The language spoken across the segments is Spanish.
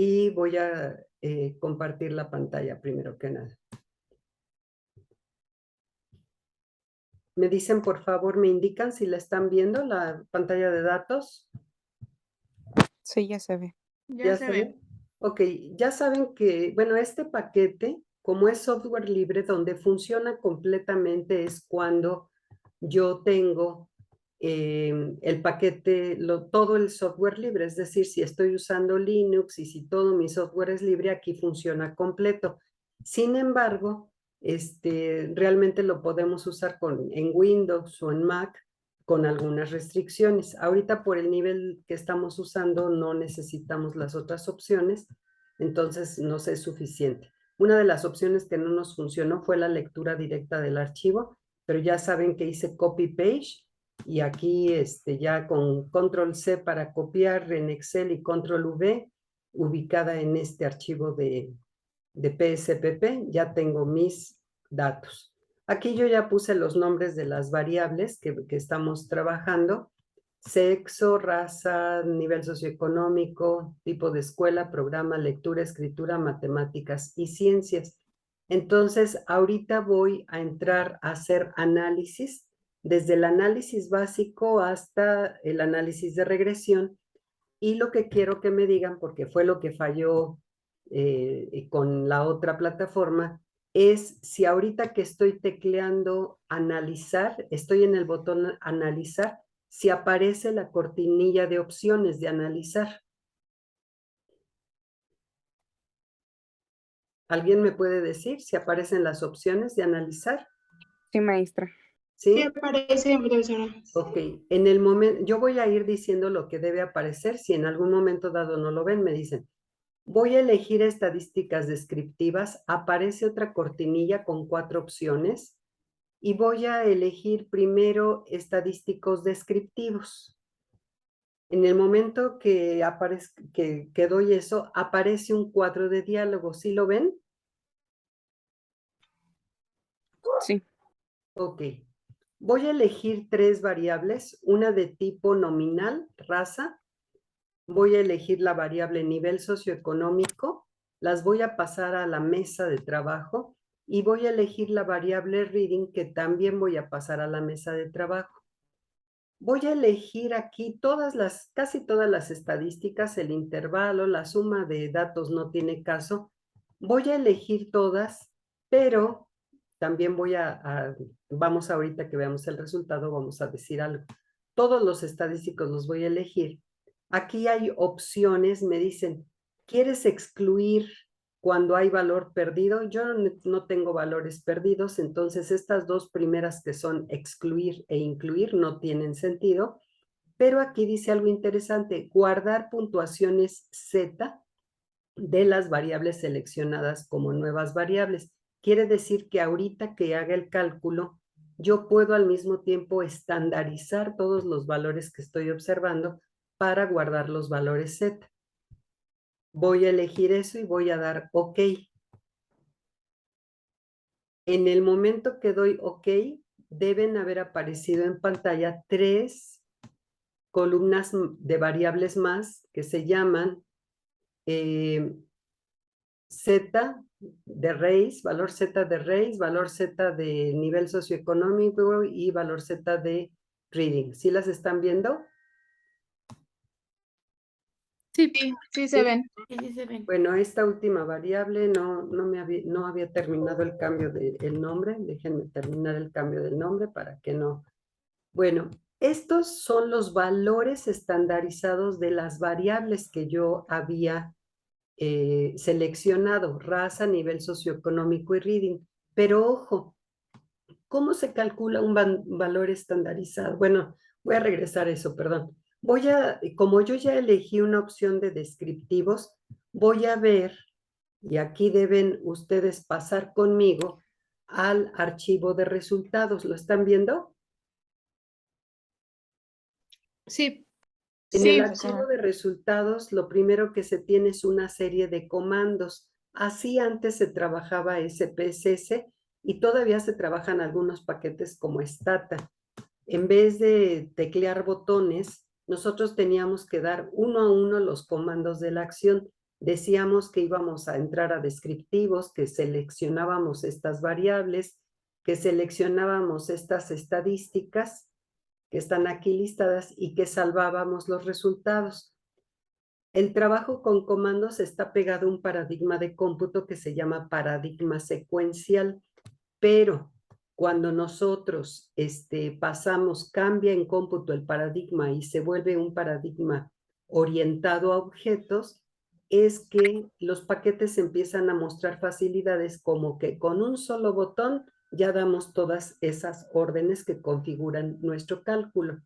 y voy a compartir la pantalla primero que nada. Me dicen, por favor, me indican si la están viendo, la pantalla de datos. Sí, ya se ve. ¿Ya se ve? Ok, ya saben que, bueno, este paquete, como es software libre, donde funciona completamente es cuando yo tengo el paquete, todo el software libre, es decir, si estoy usando Linux y si todo mi software es libre, aquí funciona completo. Sin embargo, realmente lo podemos usar en Windows o en Mac con algunas restricciones. Ahorita por el nivel que estamos usando no necesitamos las otras opciones, entonces nos es suficiente. Una de las opciones que no nos funcionó fue la lectura directa del archivo, pero ya saben que hice copy-page y aquí ya con control C para copiar en Excel y control V, ubicada en este archivo de PSPP, ya tengo mis datos. Aquí yo ya puse los nombres de las variables que estamos trabajando: sexo, raza, nivel socioeconómico, tipo de escuela, programa, lectura, escritura, matemáticas y ciencias. Entonces, ahorita voy a entrar a hacer análisis, desde el análisis básico hasta el análisis de regresión, y lo que quiero que me digan, porque fue lo que falló con la otra plataforma, es si ahorita que estoy tecleando analizar, estoy en el botón analizar, si aparece la cortinilla de opciones de analizar. ¿Alguien me puede decir si aparecen las opciones de analizar? Sí, maestra. ¿Sí? Sí aparece, profesora. Ok, en el momento, yo voy a ir diciendo lo que debe aparecer. Si en algún momento dado no lo ven, me dicen. Voy a elegir estadísticas descriptivas, aparece otra cortinilla con 4 opciones y voy a elegir primero estadísticos descriptivos. En el momento que doy eso, aparece un cuadro de diálogo. ¿Sí lo ven? Sí. Ok. Voy a elegir 3 variables, una de tipo nominal, raza. Voy a elegir la variable nivel socioeconómico, las voy a pasar a la mesa de trabajo y voy a elegir la variable reading, que también voy a pasar a la mesa de trabajo. Voy a elegir aquí casi todas las estadísticas, el intervalo, la suma de datos no tiene caso. Voy a elegir todas, pero también vamos ahorita que veamos el resultado, vamos a decir algo. Todos los estadísticos los voy a elegir. Aquí hay opciones, me dicen, ¿quieres excluir cuando hay valor perdido? Yo no tengo valores perdidos, entonces estas dos primeras, que son excluir e incluir, no tienen sentido, pero aquí dice algo interesante: guardar puntuaciones Z de las variables seleccionadas como nuevas variables. Quiere decir que ahorita que haga el cálculo, yo puedo al mismo tiempo estandarizar todos los valores que estoy observando para guardar los valores Z. Voy a elegir eso y voy a dar OK. En el momento que doy OK, deben haber aparecido en pantalla 3 columnas de variables más que se llaman Z de raíz, valor Z de raíz, valor Z de nivel socioeconómico y valor Z de reading. ¿Sí las están viendo? Sí, sí se ven. Sí se ven. Bueno, esta última variable no había terminado el cambio del nombre. Déjenme terminar el cambio del nombre para que no. Bueno, estos son los valores estandarizados de las variables que yo había seleccionado: raza, nivel socioeconómico y reading. Pero ojo, ¿cómo se calcula un valor estandarizado? Bueno, voy a regresar a eso, perdón. Como yo ya elegí una opción de descriptivos, voy a ver, y aquí deben ustedes pasar conmigo al archivo de resultados. ¿Lo están viendo? Sí. En Sí, el archivo de resultados, lo primero que se tiene es una serie de comandos. Así antes se trabajaba SPSS y todavía se trabajan algunos paquetes como Stata. En vez de teclear botones, nosotros teníamos que dar uno a uno los comandos de la acción. decíamos que íbamos a entrar a descriptivos, que seleccionábamos estas variables, que seleccionábamos estas estadísticas que están aquí listadas y que salvábamos los resultados. El trabajo con comandos está pegado a un paradigma de cómputo que se llama paradigma secuencial, pero cuando nosotros cambia en cómputo el paradigma y se vuelve un paradigma orientado a objetos, es que los paquetes empiezan a mostrar facilidades como que con un solo botón ya damos todas esas órdenes que configuran nuestro cálculo.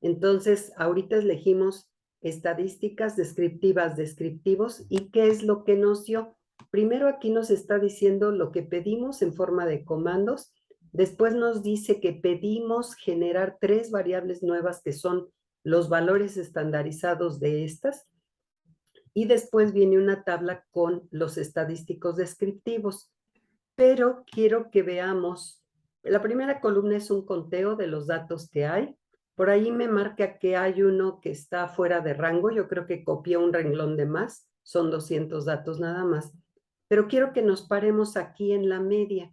Entonces, ahorita elegimos estadísticas descriptivas, descriptivos, ¿y qué es lo que nos dio? Primero aquí nos está diciendo lo que pedimos en forma de comandos, después nos dice que pedimos generar 3 variables nuevas que son los valores estandarizados de estas, y después viene una tabla con los estadísticos descriptivos. Pero quiero que veamos, la primera columna es un conteo de los datos que hay. Por ahí me marca que hay uno que está fuera de rango, yo creo que copié un renglón de más, son 200 datos nada más. Pero quiero que nos paremos aquí en la media.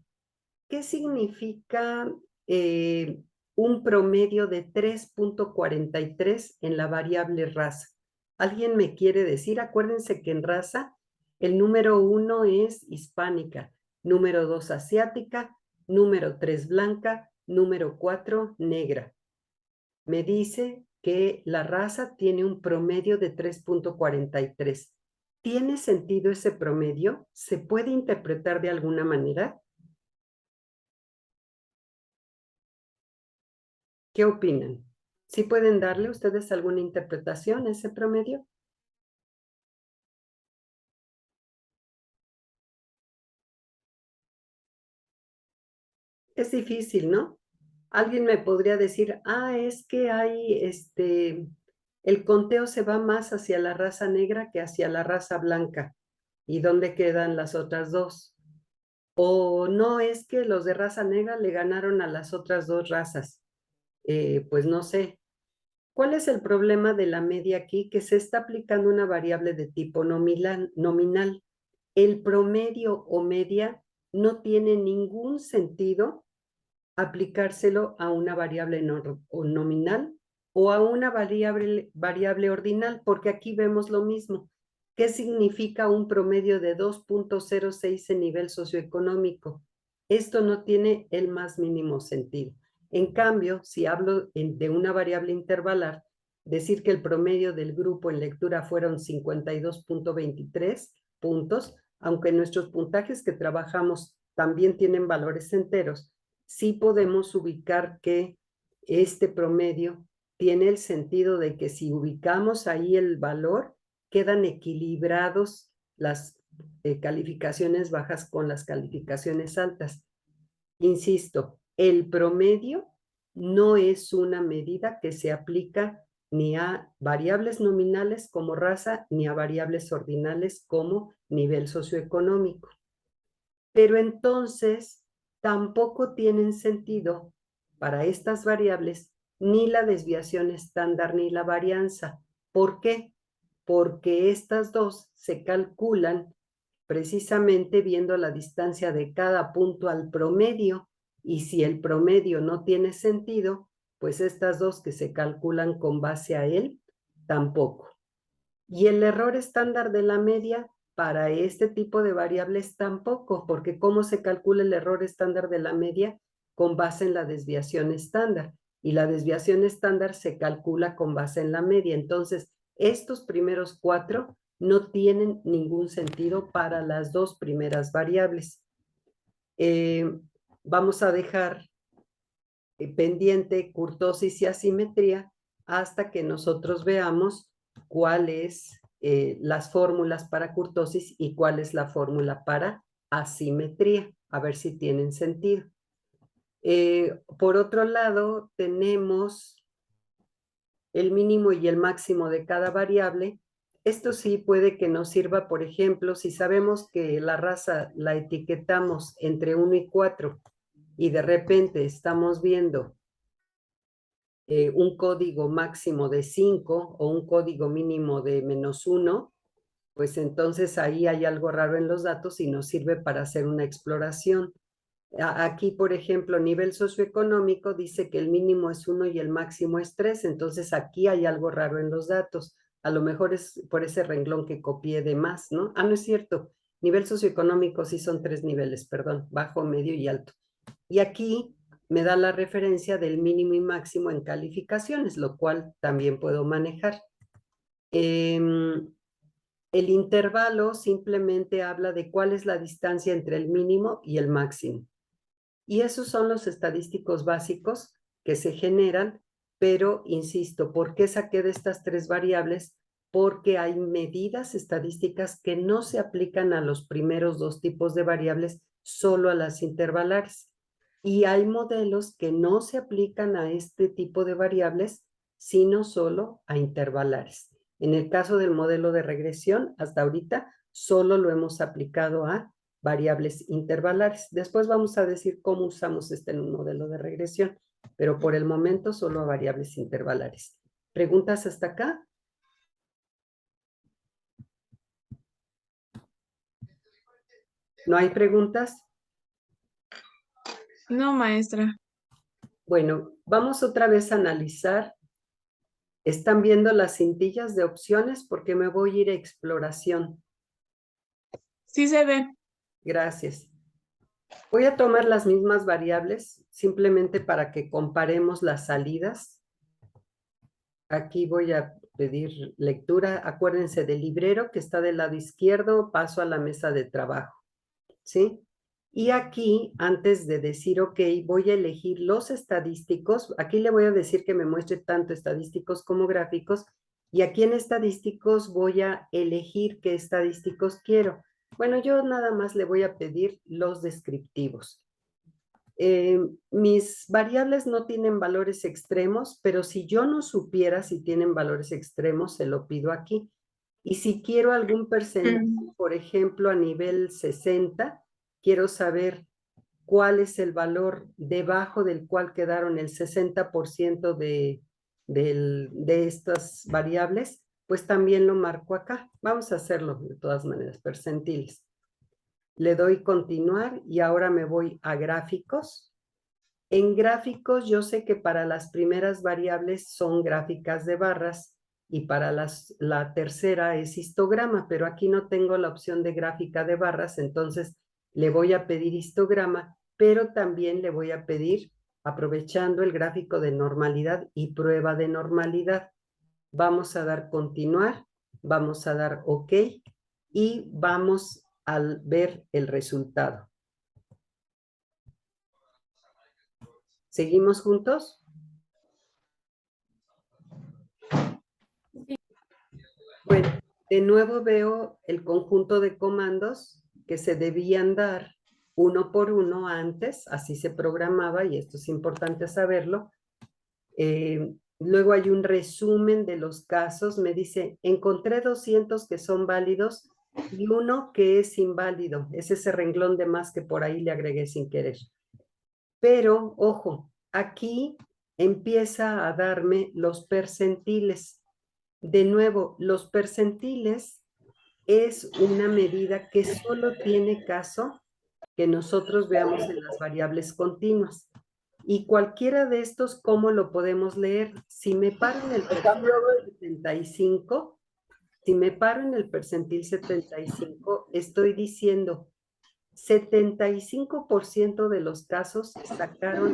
¿Qué significa un promedio de 3.43 en la variable raza? ¿Alguien me quiere decir? Acuérdense que en raza el número 1 es hispánica, número 2 asiática, número 3 blanca, número 4 negra. Me dice que la raza tiene un promedio de 3.43. ¿Tiene sentido ese promedio? ¿Se puede interpretar de alguna manera? ¿Qué opinan? ¿Sí pueden darle ustedes alguna interpretación a ese promedio? Es difícil, ¿no? Alguien me podría decir, es que hay, el conteo se va más hacia la raza negra que hacia la raza blanca. ¿Y dónde quedan las otras dos? O no, es que los de raza negra le ganaron a las otras dos razas. Pues no sé. ¿Cuál es el problema de la media aquí? Que se está aplicando una variable de tipo nominal. El promedio o media no tiene ningún sentido aplicárselo a una variable nominal o a una variable ordinal, porque aquí vemos lo mismo. ¿Qué significa un promedio de 2.06 en nivel socioeconómico? Esto no tiene el más mínimo sentido. En cambio, si hablo de una variable intervalar, decir que el promedio del grupo en lectura fueron 52.23 puntos, aunque nuestros puntajes que trabajamos también tienen valores enteros, sí podemos ubicar que este promedio tiene el sentido de que si ubicamos ahí el valor, quedan equilibrados las calificaciones bajas con las calificaciones altas. Insisto, el promedio no es una medida que se aplica ni a variables nominales como raza, ni a variables ordinales como nivel socioeconómico. Pero entonces tampoco tienen sentido para estas variables ni la desviación estándar ni la varianza. ¿Por qué? Porque estas dos se calculan precisamente viendo la distancia de cada punto al promedio, y si el promedio no tiene sentido, pues estas dos que se calculan con base a él, tampoco. Y el error estándar de la media para este tipo de variables tampoco, porque ¿cómo se calcula el error estándar de la media? Con base en la desviación estándar, y la desviación estándar se calcula con base en la media. Entonces, estos primeros 4 no tienen ningún sentido para las dos primeras variables. Vamos a dejar pendiente kurtosis y asimetría hasta que nosotros veamos cuáles las fórmulas para kurtosis y cuál es la fórmula para asimetría, a ver si tienen sentido. Por otro lado, tenemos el mínimo y el máximo de cada variable. Esto sí puede que nos sirva, por ejemplo, si sabemos que la raza la etiquetamos entre 1 y 4 y de repente estamos viendo un código máximo de 5 o un código mínimo de -1, pues entonces ahí hay algo raro en los datos y nos sirve para hacer una exploración. Aquí, por ejemplo, nivel socioeconómico dice que el mínimo es 1 y el máximo es 3, entonces aquí hay algo raro en los datos. A lo mejor es por ese renglón que copié de más, ¿no? Ah, no es cierto. Nivel socioeconómico sí son 3 niveles, perdón, bajo, medio y alto. Y aquí me da la referencia del mínimo y máximo en calificaciones, lo cual también puedo manejar. El intervalo simplemente habla de cuál es la distancia entre el mínimo y el máximo. Y esos son los estadísticos básicos que se generan, pero insisto, ¿por qué saqué de estas 3 variables? Porque hay medidas estadísticas que no se aplican a los primeros 2 tipos de variables, solo a las intervalares. Y hay modelos que no se aplican a este tipo de variables, sino solo a intervalares. En el caso del modelo de regresión, hasta ahorita, solo lo hemos aplicado a variables intervalares. Después vamos a decir cómo usamos en un modelo de regresión, pero por el momento solo a variables intervalares. ¿Preguntas hasta acá? ¿No hay preguntas? No, maestra. Bueno, vamos otra vez a analizar. ¿Están viendo las cintillas de opciones? Porque me voy a ir a exploración. Sí se ven. Gracias. Voy a tomar las mismas variables simplemente para que comparemos las salidas. Aquí voy a pedir lectura. Acuérdense del librero que está del lado izquierdo, paso a la mesa de trabajo, ¿sí? Y aquí, antes de decir OK, voy a elegir los estadísticos. Aquí le voy a decir que me muestre tanto estadísticos como gráficos. Y aquí en estadísticos voy a elegir qué estadísticos quiero. Bueno, yo nada más le voy a pedir los descriptivos. Mis variables no tienen valores extremos, pero si yo no supiera si tienen valores extremos, se lo pido aquí. Y si quiero algún porcentaje, por ejemplo, a nivel 60, quiero saber cuál es el valor debajo del cual quedaron el 60% de estas variables, pues también lo marco acá. Vamos a hacerlo de todas maneras, percentiles. Le doy continuar y ahora me voy a gráficos. En gráficos yo sé que para las primeras variables son gráficas de barras y para la tercera es histograma, pero aquí no tengo la opción de gráfica de barras, entonces le voy a pedir histograma, pero también le voy a pedir, aprovechando el gráfico de normalidad y prueba de normalidad. Vamos a dar continuar, vamos a dar OK y vamos a ver el resultado. ¿Seguimos juntos? Bueno, de nuevo veo el conjunto de comandos que se debían dar uno por uno antes, así se programaba y esto es importante saberlo. Luego hay un resumen de los casos, me dice, encontré 200 que son válidos y uno que es inválido. Es ese renglón de más que por ahí le agregué sin querer. Pero, ojo, aquí empieza a darme los percentiles. De nuevo, los percentiles es una medida que solo tiene caso que nosotros veamos en las variables continuas. Y cualquiera de estos, ¿cómo lo podemos leer? Si me paro en el percentil 75, si me paro en el percentil 75, estoy diciendo 75% de los casos sacaron,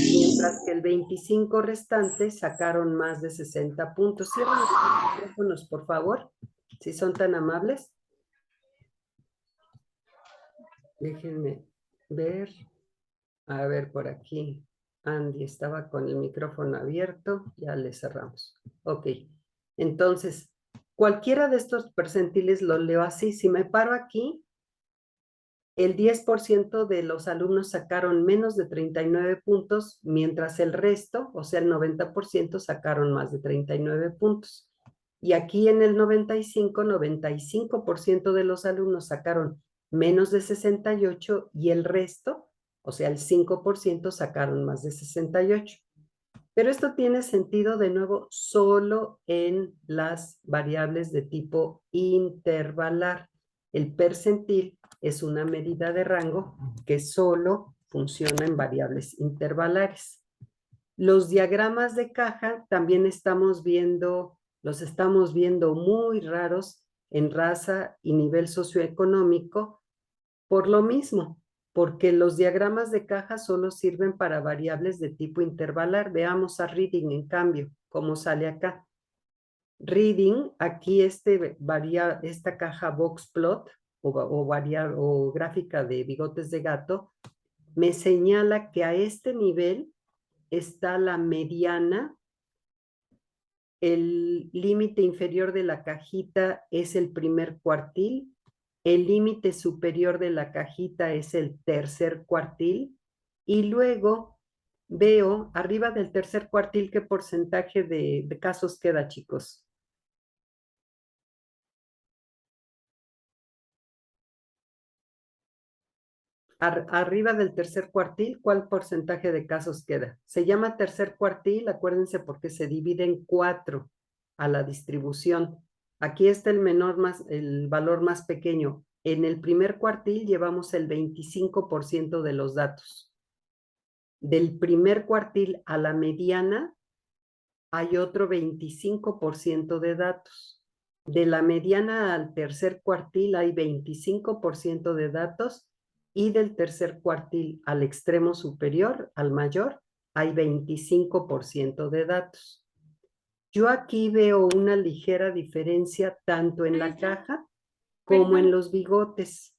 mientras que el 25 restante sacaron más de 60 puntos. Cierren los micrófonos, por favor, si son tan amables. Déjenme ver. A ver, por aquí. Andy estaba con el micrófono abierto. Ya le cerramos. Ok. Entonces, cualquiera de estos percentiles lo leo así. Si me paro aquí, el 10% de los alumnos sacaron menos de 39 puntos, mientras el resto, o sea, el 90%, sacaron más de 39 puntos. Y aquí en el 95% de los alumnos sacaron menos de 68 y el resto, o sea, el 5%, sacaron más de 68. Pero esto tiene sentido de nuevo solo en las variables de tipo intervalar. El percentil es una medida de rango que solo funciona en variables intervalares. Los diagramas de caja también los estamos viendo muy raros en raza y nivel socioeconómico por lo mismo, porque los diagramas de caja solo sirven para variables de tipo intervalar. Veamos a Reading, en cambio, cómo sale acá. Reading, aquí esta caja box plot o gráfica de bigotes de gato, me señala que a este nivel está la mediana. El límite inferior de la cajita es el primer cuartil, el límite superior de la cajita es el tercer cuartil, y luego veo arriba del tercer cuartil qué porcentaje de casos queda, chicos. Arriba del tercer cuartil, ¿cuál porcentaje de casos queda? Se llama tercer cuartil, acuérdense, porque se divide en 4 a la distribución. Aquí está el valor más pequeño. En el primer cuartil llevamos el 25% de los datos. Del primer cuartil a la mediana hay otro 25% de datos. De la mediana al tercer cuartil hay 25% de datos, y del tercer cuartil al extremo superior, al mayor, hay 25% de datos. Yo aquí veo una ligera diferencia tanto en la caja como en los bigotes.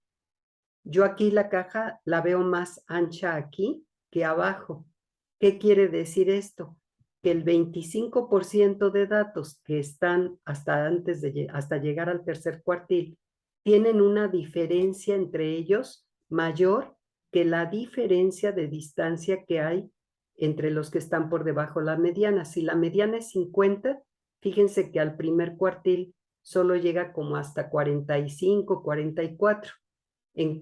Yo aquí la caja la veo más ancha aquí que abajo. ¿Qué quiere decir esto? Que el 25% de datos que están hasta llegar al tercer cuartil tienen una diferencia entre ellos mayor que la diferencia de distancia que hay entre los que están por debajo de la mediana. Si la mediana es 50, fíjense que al primer cuartil solo llega como hasta 45, 44.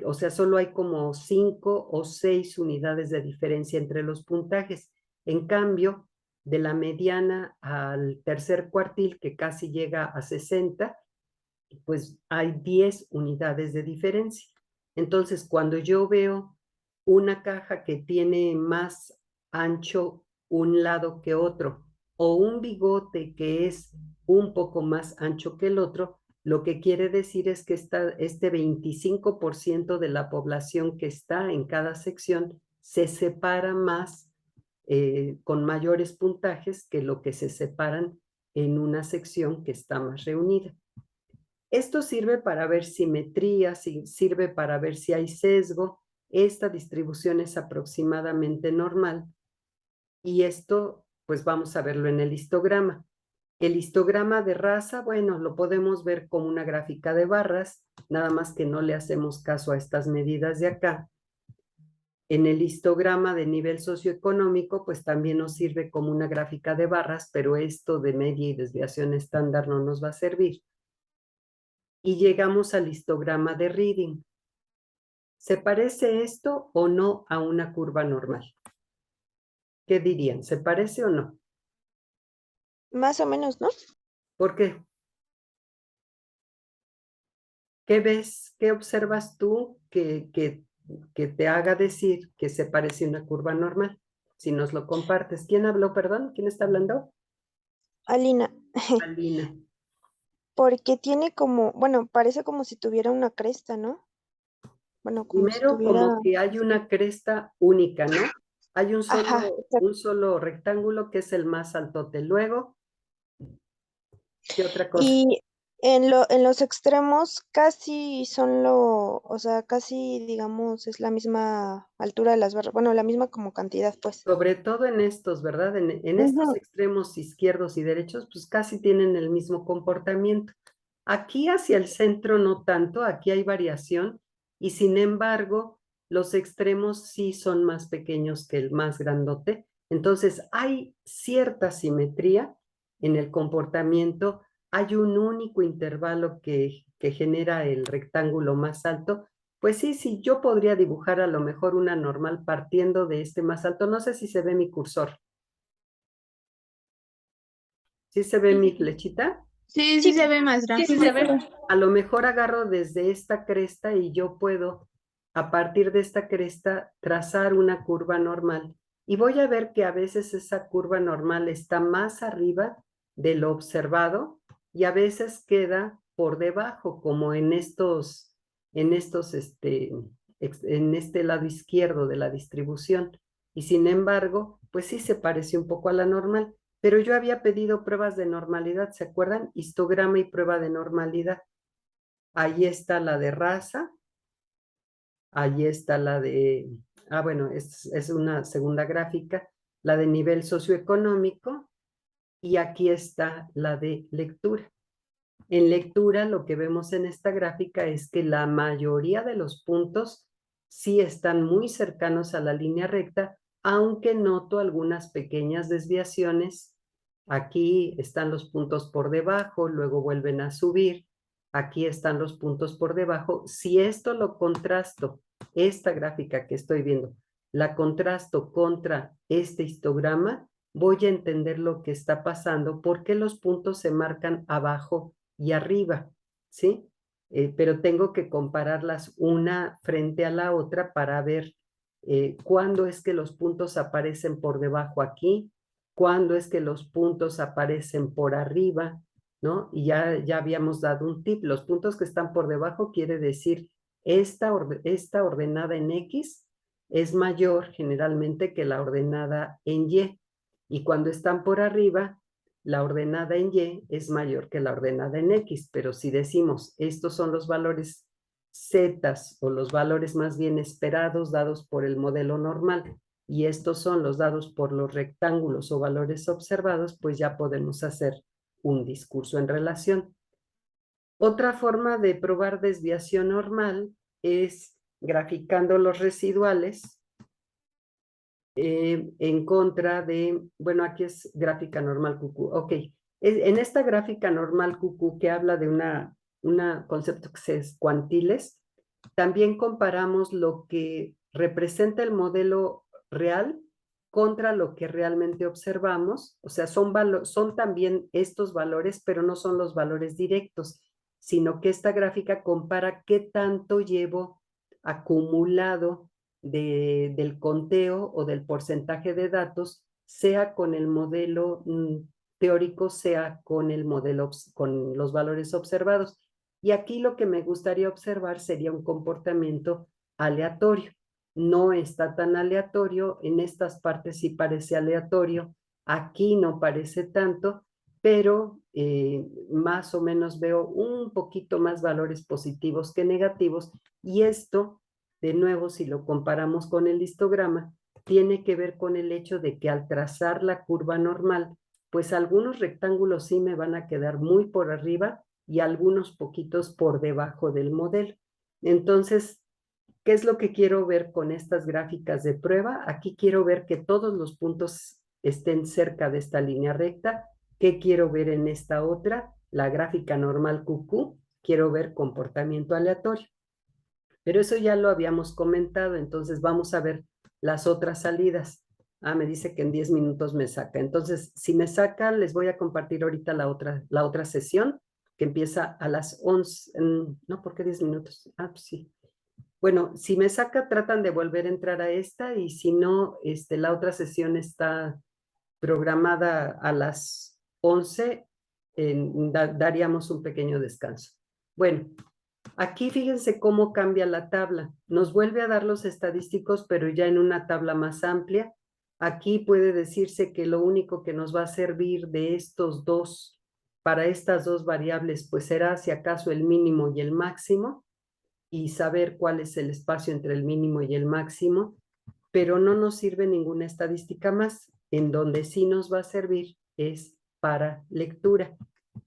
O sea, solo hay como 5 o 6 unidades de diferencia entre los puntajes. En cambio, de la mediana al tercer cuartil, que casi llega a 60, pues hay 10 unidades de diferencia. Entonces, cuando yo veo una caja que tiene más ancho un lado que otro, o un bigote que es un poco más ancho que el otro, lo que quiere decir es que este 25% de la población que está en cada sección se separa más, con mayores puntajes que lo que se separan en una sección que está más reunida. Esto sirve para ver simetría, sirve para ver si hay sesgo. Esta distribución es aproximadamente normal, y esto pues vamos a verlo en el histograma. El histograma de raza, bueno, lo podemos ver como una gráfica de barras, nada más que no le hacemos caso a estas medidas de acá. En el histograma de nivel socioeconómico, pues también nos sirve como una gráfica de barras, pero esto de media y desviación estándar no nos va a servir. Y llegamos al histograma de Reading. ¿Se parece esto o no a una curva normal? ¿Qué dirían? ¿Se parece o no? Más o menos, ¿no? ¿Por qué? ¿Qué ves? ¿Qué observas tú que te haga decir que se parece a una curva normal? Si nos lo compartes. ¿Quién habló, perdón? ¿Quién está hablando? Alina, Alina. porque tiene como, bueno, parece como si tuviera una cresta, ¿no? Bueno, como si Primero, tuviera, como que hay una cresta única, ¿no? Hay ajá, exacto. un solo rectángulo que es el más altote. Luego, ¿qué otra cosa? Y en los extremos casi son o sea, casi, digamos, es la misma altura de las barras, bueno, la misma como cantidad, pues. Sobre todo en estos, ¿verdad? En estos Ujú. extremos izquierdos y derechos, pues casi tienen el mismo comportamiento. Aquí hacia el centro no tanto, aquí hay variación, y sin embargo, los extremos sí son más pequeños que el más grandote. Entonces, hay cierta simetría en el comportamiento. Hay un único intervalo que genera el rectángulo más alto. Pues sí, sí, yo podría dibujar a lo mejor una normal partiendo de este más alto. No sé si se ve mi cursor. ¿Sí se ve mi flechita? Sí se ve, maestra. Sí se ve. A lo mejor agarro desde esta cresta y yo puedo, a partir de esta cresta, trazar una curva normal. Y voy a ver que a veces esa curva normal está más arriba de lo observado y a veces queda por debajo, como en en este lado izquierdo de la distribución. Y sin embargo, pues sí se parece un poco a la normal. Pero yo había pedido pruebas de normalidad, ¿se acuerdan? Histograma y prueba de normalidad. Ahí está la de raza, ahí está la de, bueno, es una segunda gráfica, la de nivel socioeconómico, y aquí está la de lectura. En lectura, lo que vemos en esta gráfica es que la mayoría de los puntos sí están muy cercanos a la línea recta, aunque noto algunas pequeñas desviaciones. Aquí están los puntos por debajo, luego vuelven a subir. Aquí están los puntos por debajo. Si esto lo contrasto, esta gráfica que estoy viendo, la contrasto contra este histograma, voy a entender lo que está pasando, porque los puntos se marcan abajo y arriba, ¿sí? Pero tengo que compararlas una frente a la otra para ver cuándo es que los puntos aparecen por debajo aquí, cuándo es que los puntos aparecen por arriba, ¿no? Y ya habíamos dado un tip, los puntos que están por debajo quiere decir esta ordenada en X es mayor generalmente que la ordenada en Y, y cuando están por arriba, la ordenada en Y es mayor que la ordenada en X, pero si decimos estos son los valores Z o los valores más bien esperados dados por el modelo normal y estos son los dados por los rectángulos o valores observados, pues ya podemos hacer un discurso en relación. Otra forma de probar desviación normal es graficando los residuales en contra de, bueno, aquí es gráfica normal QQ, ok. En esta gráfica normal QQ que habla de una concepto que es cuantiles, también comparamos lo que representa el modelo real contra lo que realmente observamos, o sea, son también estos valores, pero no son los valores directos, sino que esta gráfica compara qué tanto llevo acumulado del conteo o del porcentaje de datos, sea con el modelo teórico, sea con el modelo, con los valores observados. Y aquí lo que me gustaría observar sería un comportamiento aleatorio. No está tan aleatorio, en estas partes sí parece aleatorio, aquí no parece tanto, pero más o menos veo un poquito más valores positivos que negativos, y esto, de nuevo, si lo comparamos con el histograma, tiene que ver con el hecho de que al trazar la curva normal, pues algunos rectángulos sí me van a quedar muy por arriba y algunos poquitos por debajo del modelo. Entonces, ¿qué es lo que quiero ver con estas gráficas de prueba? Aquí quiero ver que todos los puntos estén cerca de esta línea recta. ¿Qué quiero ver en esta otra? La gráfica normal QQ. Quiero ver comportamiento aleatorio. Pero eso ya lo habíamos comentado, entonces vamos a ver las otras salidas. Me dice que en 10 minutos me saca. Entonces, si me saca, les voy a compartir ahorita la otra sesión que empieza a las 11. No, ¿por qué 10 minutos? Pues sí. Bueno, si me saca, tratan de volver a entrar a esta, y si no, la otra sesión está programada a las 11, daríamos un pequeño descanso. Bueno, aquí fíjense cómo cambia la tabla. Nos vuelve a dar los estadísticos, pero ya en una tabla más amplia. Aquí puede decirse que lo único que nos va a servir de estos dos, para estas dos variables, pues será si acaso el mínimo y el máximo, y saber cuál es el espacio entre el mínimo y el máximo, pero no nos sirve ninguna estadística más. En donde sí nos va a servir es para lectura.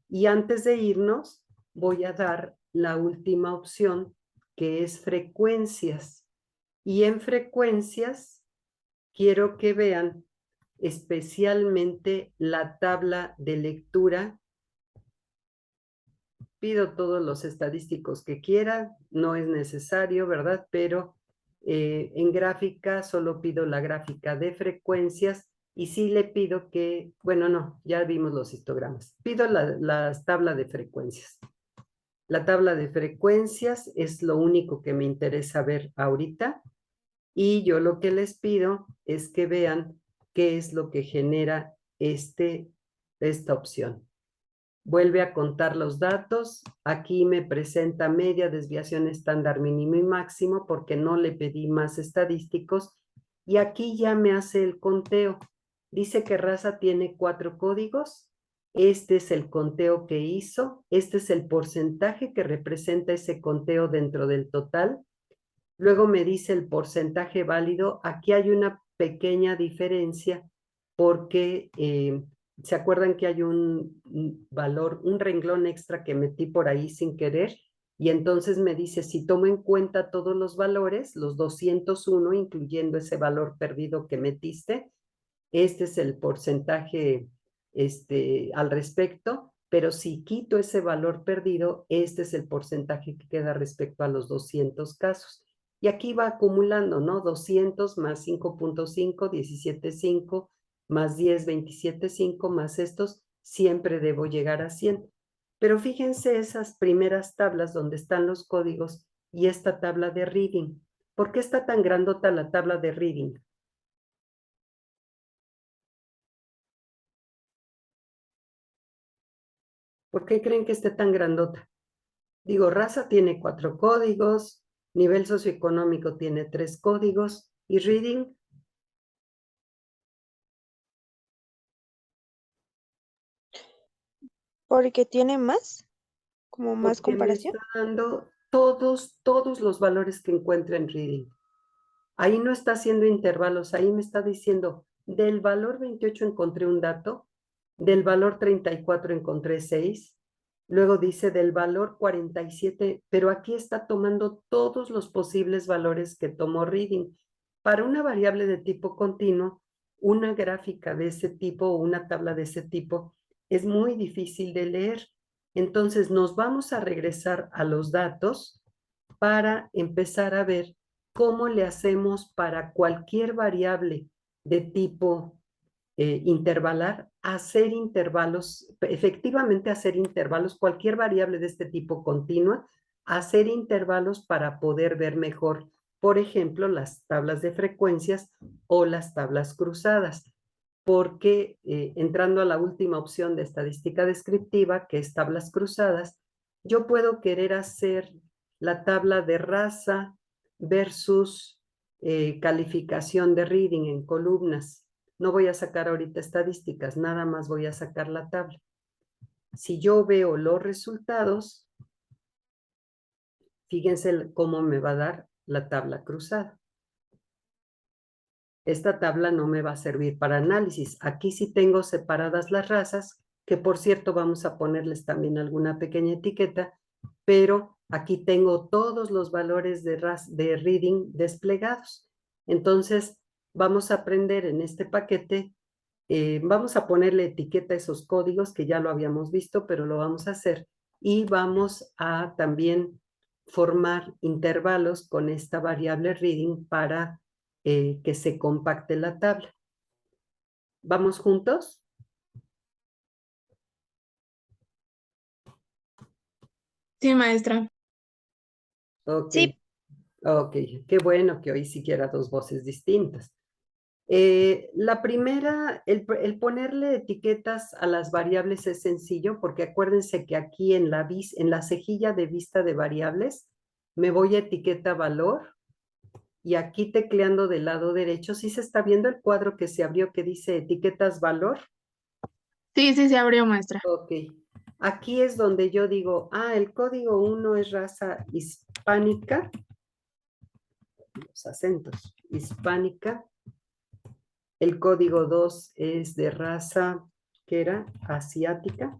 Y antes de irnos, voy a dar la última opción, que es frecuencias. Y en frecuencias, quiero que vean especialmente la tabla de lectura. Pido todos los estadísticos que quiera, no es necesario, ¿verdad? Pero en gráfica solo pido la gráfica de frecuencias Y sí le pido que, bueno, no, ya vimos los histogramas. Pido la tabla de frecuencias. La tabla de frecuencias es lo único que me interesa ver ahorita. Y yo lo que les pido es que vean qué es lo que genera esta opción. Vuelve a contar los datos. Aquí me presenta media, desviación estándar mínimo y máximo porque no le pedí más estadísticos. Y aquí ya me hace el conteo. Dice que raza tiene 4 códigos. Este es el conteo que hizo. Este es el porcentaje que representa ese conteo dentro del total. Luego me dice el porcentaje válido. Aquí hay una pequeña diferencia porque ¿se acuerdan que hay un valor, un renglón extra que metí por ahí sin querer? Y entonces me dice, si tomo en cuenta todos los valores, los 201, incluyendo ese valor perdido que metiste, este es el porcentaje al respecto, pero si quito ese valor perdido, este es el porcentaje que queda respecto a los 200 casos. Y aquí va acumulando, ¿no? 200 más 5.5, 17.5, más 10, 27.5, más estos, siempre debo llegar a 100. Pero fíjense esas primeras tablas donde están los códigos y esta tabla de reading. ¿Por qué está tan grandota la tabla de reading? ¿Por qué creen que esté tan grandota? Digo, raza tiene 4 códigos, nivel socioeconómico tiene 3 códigos, y reading, Porque tiene más, como más porque me comparación. está dando todos los valores que encuentra en reading. Ahí no está haciendo intervalos, ahí me está diciendo, del valor 28 encontré un dato, del valor 34 encontré 6, luego dice del valor 47, pero aquí está tomando todos los posibles valores que tomó reading. Para una variable de tipo continuo, una gráfica de ese tipo o una tabla de ese tipo es muy difícil de leer. Entonces nos vamos a regresar a los datos para empezar a ver cómo le hacemos para cualquier variable de tipo intervalar, hacer intervalos, efectivamente hacer intervalos, cualquier variable de este tipo continua, hacer intervalos para poder ver mejor, por ejemplo, las tablas de frecuencias o las tablas cruzadas. Porque entrando a la última opción de estadística descriptiva, que es tablas cruzadas, yo puedo querer hacer la tabla de raza versus calificación de reading en columnas. No voy a sacar ahorita estadísticas, nada más voy a sacar la tabla. Si yo veo los resultados, fíjense cómo me va a dar la tabla cruzada. Esta tabla no me va a servir para análisis. Aquí sí tengo separadas las razas, que por cierto vamos a ponerles también alguna pequeña etiqueta, pero aquí tengo todos los valores de reading desplegados. Entonces, vamos a aprender en este paquete, vamos a ponerle etiqueta a esos códigos que ya lo habíamos visto, pero lo vamos a hacer. Y vamos a también formar intervalos con esta variable reading para que se compacte la tabla. ¿Vamos juntos? Sí, maestra. Ok, Sí. ok, qué bueno que hoy siquiera 2 voces distintas. La primera, el ponerle etiquetas a las variables es sencillo, porque acuérdense que aquí en la cejilla de vista de variables, me voy a etiqueta valor, y aquí tecleando del lado derecho, ¿sí se está viendo el cuadro que se abrió que dice etiquetas valor? Sí, sí, se abrió, maestra. Ok, aquí es donde yo digo, el código 1 es raza hispánica, los acentos, hispánica. El código 2 es de raza, ¿qué era? Asiática.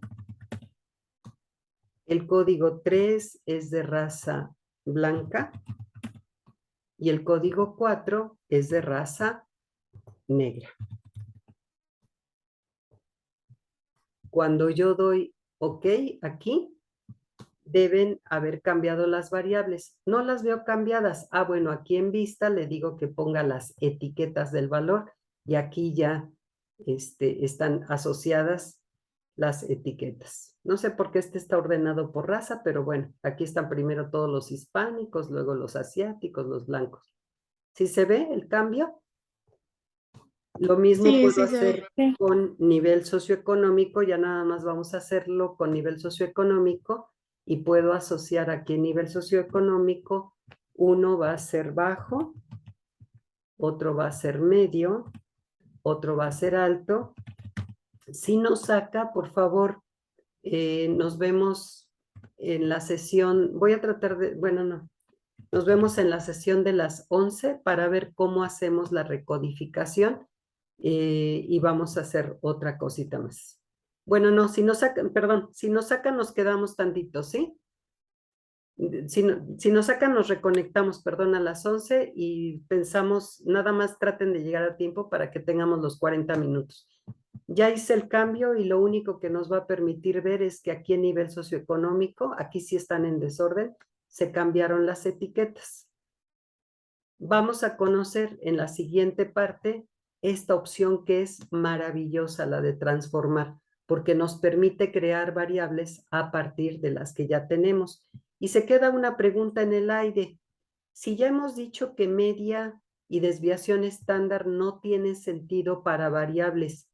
El código 3 es de raza blanca. Y el código 4 es de raza negra. Cuando yo doy OK aquí, deben haber cambiado las variables. No las veo cambiadas. Bueno, aquí en vista le digo que ponga las etiquetas del valor y aquí ya están asociadas las etiquetas. No sé por qué este está ordenado por raza, pero bueno, aquí están primero todos los hispánicos, luego los asiáticos, los blancos. ¿Sí se ve el cambio? Lo mismo Sí, puedo sí se ve. hacer con nivel socioeconómico, ya nada más vamos a hacerlo con nivel socioeconómico y puedo asociar aquí en nivel socioeconómico, uno va a ser bajo, otro va a ser medio, otro va a ser alto. Si nos saca, por favor, nos vemos en la sesión, voy a tratar de, bueno, no, nos vemos en la sesión de las 11 para ver cómo hacemos la recodificación y vamos a hacer otra cosita más. Bueno, no, si nos sacan, perdón, si nos sacan nos quedamos tantito, ¿sí? Si nos sacan nos reconectamos, perdón, a las 11 y pensamos, nada más traten de llegar a tiempo para que tengamos los 40 minutos. Ya hice el cambio y lo único que nos va a permitir ver es que aquí en nivel socioeconómico, aquí sí están en desorden, se cambiaron las etiquetas. Vamos a conocer en la siguiente parte esta opción que es maravillosa, la de transformar, porque nos permite crear variables a partir de las que ya tenemos. Y se queda una pregunta en el aire. Si ya hemos dicho que media y desviación estándar no tiene sentido para variables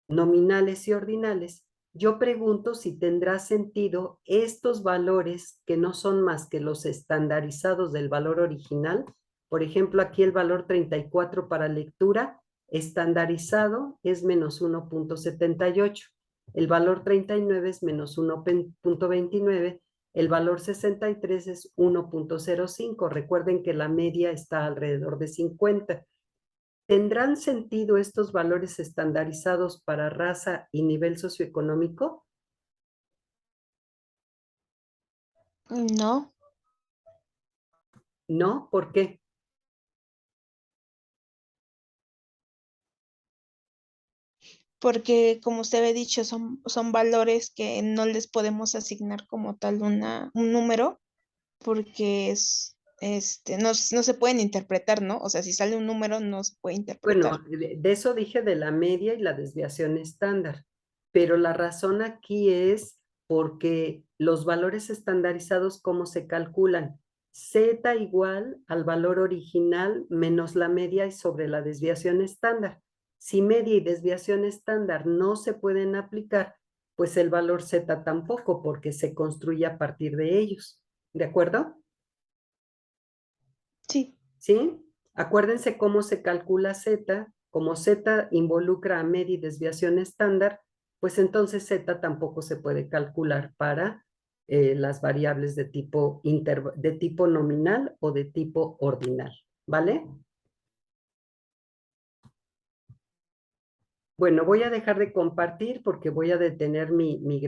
nominales y ordinales, yo pregunto si tendrá sentido estos valores que no son más que los estandarizados del valor original. Por ejemplo, aquí el valor 34 para lectura estandarizado es menos 1.78. El valor 39 es menos 1.29. El valor 63 es 1.05. Recuerden que la media está alrededor de 50. ¿Tendrán sentido estos valores estandarizados para raza y nivel socioeconómico? No, No, ¿por qué? porque como usted había dicho, son valores que no les podemos asignar como tal un número, porque no se pueden interpretar, ¿no? O sea, si sale un número, no se puede interpretar. Bueno, de eso dije de la media y la desviación estándar, pero la razón aquí es porque los valores estandarizados, ¿cómo se calculan? Z igual al valor original menos la media y sobre la desviación estándar. Si media y desviación estándar no se pueden aplicar, pues el valor Z tampoco, porque se construye a partir de ellos. ¿De acuerdo? Sí. ¿Sí? Acuérdense cómo se calcula Z. Como Z involucra a media y desviación estándar, pues entonces Z tampoco se puede calcular para las variables de tipo nominal o de tipo ordinal. ¿Vale? Bueno, voy a dejar de compartir porque voy a detener mi